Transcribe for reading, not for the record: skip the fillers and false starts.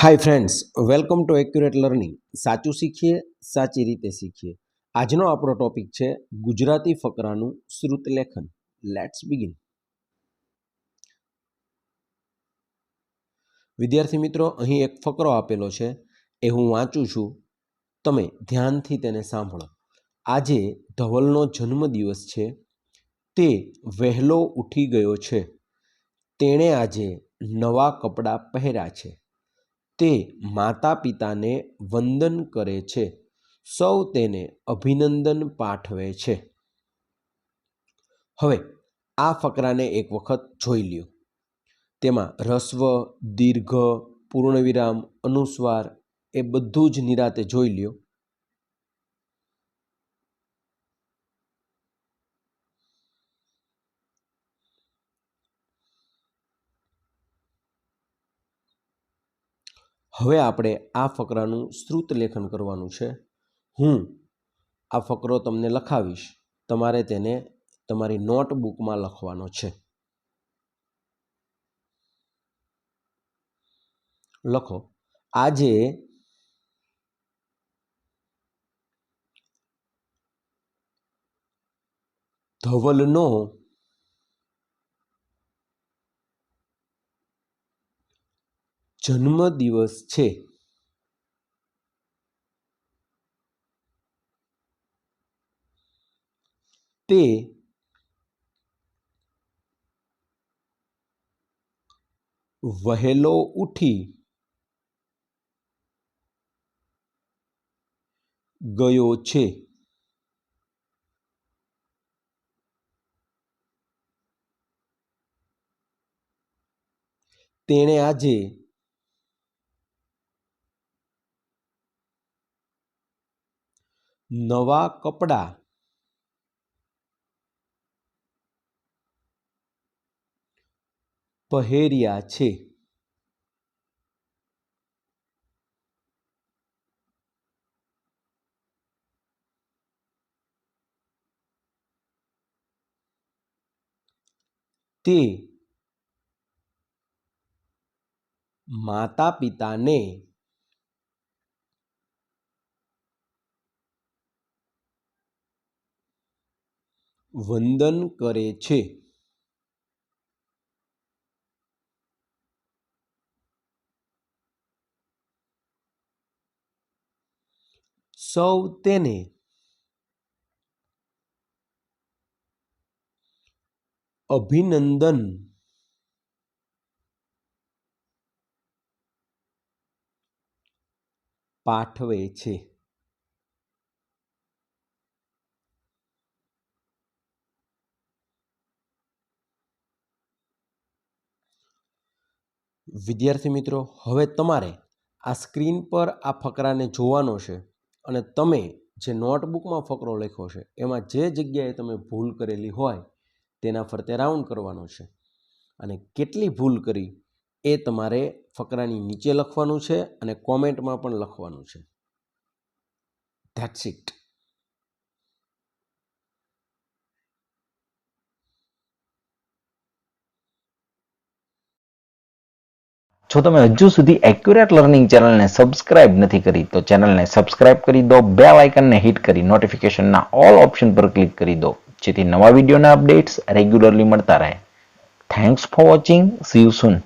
Hi friends, welcome to accurate learning. સાચું શીખીએ, સાચી રીતે શીખીએ. આજનો આપણો ટોપિક છે ગુજરાતી ફકરાનું શ્રુતલેખન. Let's begin. વિદ્યાર્થી મિત્રો, અહીં એક ફકરો આપેલો છે, એ હું વાંચું છું. તમે ધ્યાનથી તેને સાંભળો. આજે ધવલનો જન્મદિવસ છે. તે વહેલો ઉઠી ગયો છે. તેણે આજે નવા કપડાં પહેર્યા છે. તે માતા પિતાને વંદન કરે છે. સૌ તેને અભિનંદન પાઠવે છે. હવે આ ફકરાને એક વખત જોઈ લ્યો. તેમાં હ્રસ્વ, દીર્ઘ, પૂર્ણવિરામ, અનુસ્વાર એ બધું જ નિરાતે જોઈ લ્યો. હવે આપણે આ ફકરાનું શ્રુત લેખન કરવાનું છે. હું આ ફકરો તમને લખાવીશ. તમારે તેને તમારી નોટબુકમાં લખવાનો છે. લખો. આજે ધવલનો જન્મદિવસ છે. તે વહેલો ઉઠી ગયો છે. તેણે આજે નવા કપડાં પહેર્યા છે. તે માતા પિતાને વંદન કરે છે. સૌ તેને અભિનંદન પાઠવે છે. વિદ્યાર્થી મિત્રો, હવે તમારે આ સ્ક્રીન પર આ ફકરાને જોવાનો છે અને તમે જે નોટબુકમાં ફકરો લખ્યો છે એમાં જે જગ્યાએ તમે ભૂલ કરેલી હોય તેના ફરતે રાઉન્ડ કરવાનો છે. અને કેટલી ભૂલ કરી એ તમારે ફકરાની નીચે લખવાનું છે અને કોમેન્ટમાં પણ લખવાનું છે. That's it. જો તમે હજુ સુધી એક્યુરેટ લર્નિંગ ચેનલને સબસ્ક્રાઇબ નથી કરી તો ચેનલને સબસ્ક્રાઇબ કરી દો, બેલ આઇકનને હિટ કરી નોટિફિકેશનના ઓલ ઓપ્શન પર ક્લિક કરી દો જેથી નવા વિડીયોના અપડેટ્સ રેગ્યુલરલી મળતા રહે. Thanks for watching. C you soon.